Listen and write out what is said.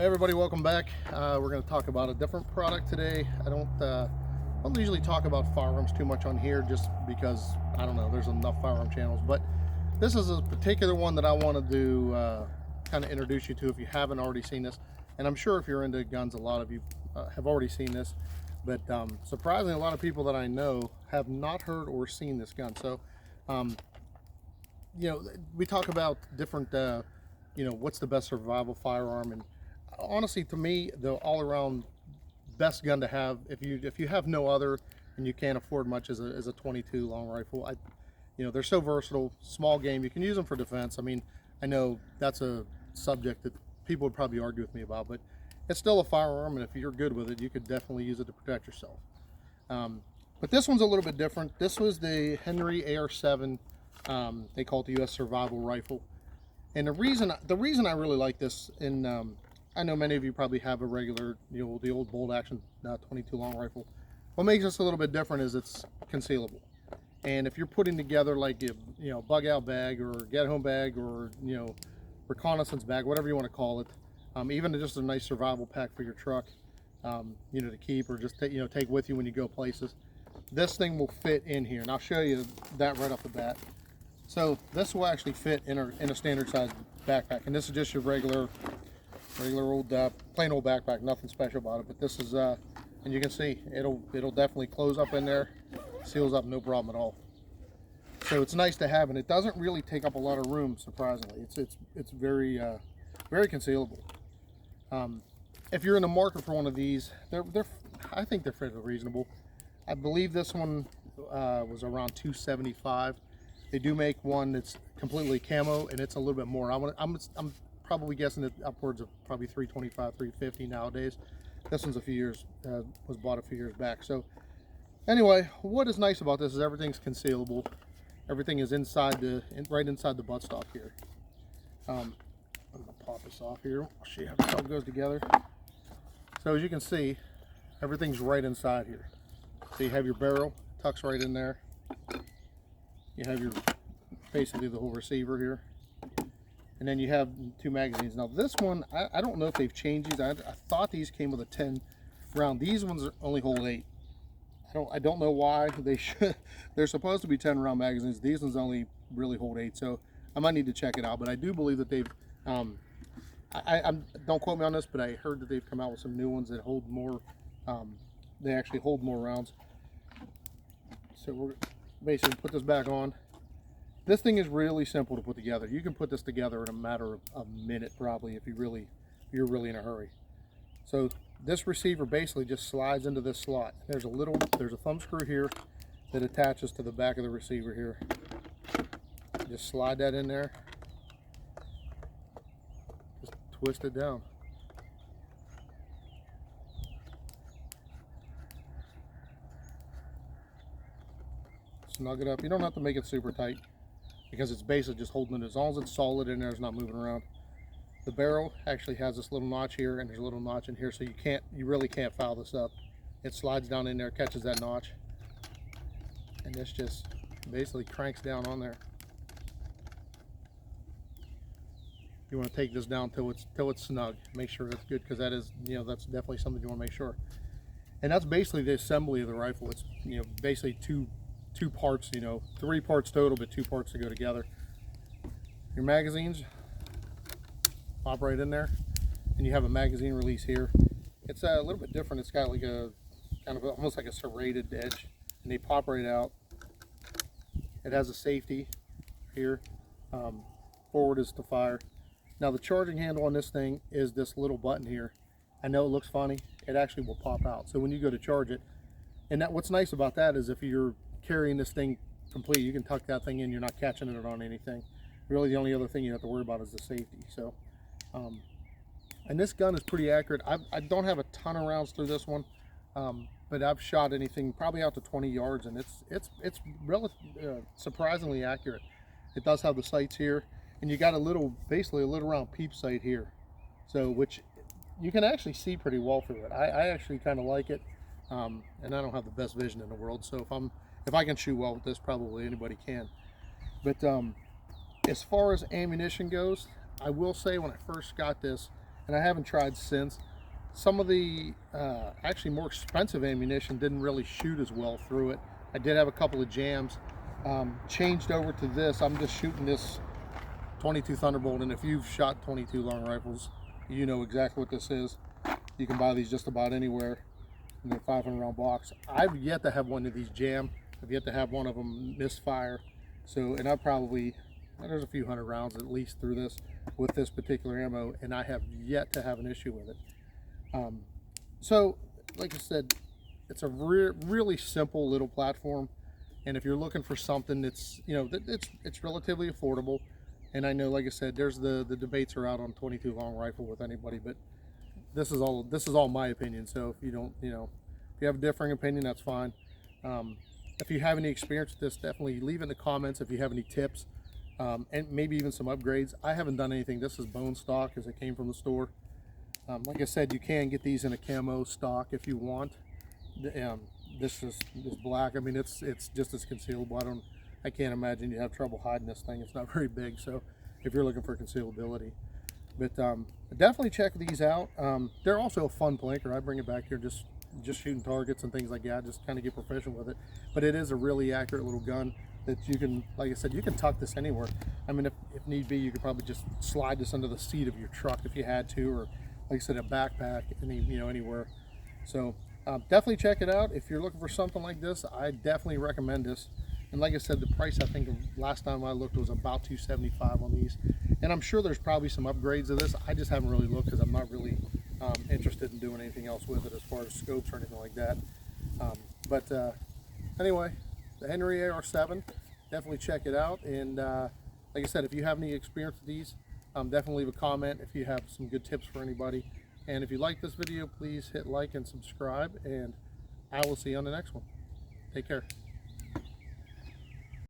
Hey everybody, welcome back. We're going to talk about a different product today. I don't usually talk about firearms too much on here just because, I don't know, there's enough firearm channels. But this is a particular one that I wanted to kind of introduce you to if you haven't already seen this. And I'm sure if you're into guns, a lot of you have already seen this. But surprisingly, a lot of people that I know have not heard or seen this gun. So, we talk about different, what's the best survival firearm, and honestly, to me, the all-around best gun to have, if you have no other and you can't afford much, is a 22 long rifle. They're so versatile, small game. You can use them for defense. I mean, I know that's a subject that people would probably argue with me about, but it's still a firearm, and if you're good with it, you could definitely use it to protect yourself. But this one's a little bit different. This was the Henry AR7. They call it the U.S. Survival Rifle. And the reason I really like this, and I know many of you probably have a regular, the old bolt action 22 long rifle. What makes this a little bit different is it's concealable. And if you're putting together like a bug out bag or get home bag or reconnaissance bag, whatever you want to call it, even just a nice survival pack for your truck, to keep or just take with you when you go places, this thing will fit in here. And I'll show you that right off the bat. So this will actually fit in a standard size backpack, and this is just your regular old plain old backpack, nothing special about it. But this is and you can see it'll definitely close up in there, seals up, no problem at all. So it's nice to have, and it doesn't really take up a lot of room, surprisingly. It's very very concealable. If you're in the market for one of these, I think they're fairly reasonable. I believe this one was around $275. They do make one that's completely camo, and it's a little bit more. I'm probably guessing it upwards of probably $325, $350 nowadays. This one's was bought a few years back. So anyway, what is nice about this is everything's concealable. Everything is right inside the buttstock here. I'm gonna pop this off here. I'll show you how this all goes together. So as you can see, everything's right inside here. So you have your barrel, tucks right in there. You have basically the whole receiver here. And then you have 2 magazines. Now this one, I don't know if they've changed these. I thought these came with a 10 round. These ones only hold 8. I don't know why they should. They're supposed to be 10 round magazines. These ones only really hold 8. So I might need to check it out. But I do believe that they've, don't quote me on this, but I heard that they've come out with some new ones that hold more, they actually hold more rounds. So we're basically put this back on. This thing is really simple to put together. You can put this together in a matter of a minute probably if you're really in a hurry. So this receiver basically just slides into this slot. There's a thumb screw here that attaches to the back of the receiver here. Just slide that in there. Just twist it down. Snug it up. You don't have to make it super tight, because it's basically just holding it. As long as it's solid in there, it's not moving around. The barrel actually has this little notch here, and there's a little notch in here, so you really can't foul this up. It slides down in there, catches that notch, and this just basically cranks down on there. You want to take this down till it's snug. Make sure it's good, because that is, that's definitely something you want to make sure. And that's basically the assembly of the rifle. It's basically two parts, 3 parts total, but 2 parts to go together. Your magazines pop right in there, and you have a magazine release here. It's a little bit different. It's got like a kind of almost like a serrated edge, and they pop right out. It has a safety here. Forward is to fire. Now the charging handle on this thing is this little button here. I know it looks funny. It actually will pop out. So when you go to charge it, and what's nice about that is if you're carrying this thing complete, you can tuck that thing in. You're not catching it on anything. Really, the only other thing you have to worry about is the safety. So, and this gun is pretty accurate. I don't have a ton of rounds through this one, but I've shot anything probably out to 20 yards, and it's surprisingly accurate. It does have the sights here, and you got basically a little round peep sight here, so which you can actually see pretty well through it. I actually kind of like it, and I don't have the best vision in the world, so if I can shoot well with this, probably anybody can. But as far as ammunition goes, I will say when I first got this, and I haven't tried since. Some of the actually more expensive ammunition didn't really shoot as well through it. I did have a couple of jams. Changed over to this. I'm just shooting this 22 Thunderbolt, and if you've shot 22 long rifles, you know exactly what this is. You can buy these just about anywhere in their 500 round box. I've yet to have one of these jam. I've yet to have one of them misfire. So, and I probably, there's a few hundred rounds at least through this with this particular ammo, and I have yet to have an issue with it. So like I said, it's a really simple little platform, and if you're looking for something that's, you know, it's relatively affordable. And I know, like I said, there's the debates are out on 22 long rifle with anybody, but this is all my opinion. So if you don't, you know, if you have a differing opinion, that's fine. If you have any experience with this, definitely leave it in the comments if you have any tips, and maybe even some upgrades. I haven't done anything. This is bone stock as it came from the store. Like I said, you can get these in a camo stock if you want. This is black. I mean, it's just as concealable. I can't imagine you have trouble hiding this thing. It's not very big, so if you're looking for concealability. But definitely check these out. They're also a fun blinker. I bring it back here just shooting targets and things like that, just kind of get proficient with it. But it is a really accurate little gun that you can, like I said, you can tuck this anywhere. I mean, if need be, you could probably just slide this under the seat of your truck if you had to, or like I said, a backpack, anywhere. So definitely check it out. If you're looking for something like this, I definitely recommend this. And like I said, the price, I think last time I looked, was about $275 on these. And I'm sure there's probably some upgrades of this. I just haven't really looked because I'm not really interested in doing anything else with it as far as scopes or anything like that. Anyway, the Henry AR7, definitely check it out. And like I said, if you have any experience with these, definitely leave a comment if you have some good tips for anybody. And if you like this video, please hit like and subscribe, and I will see you on the next one. Take care.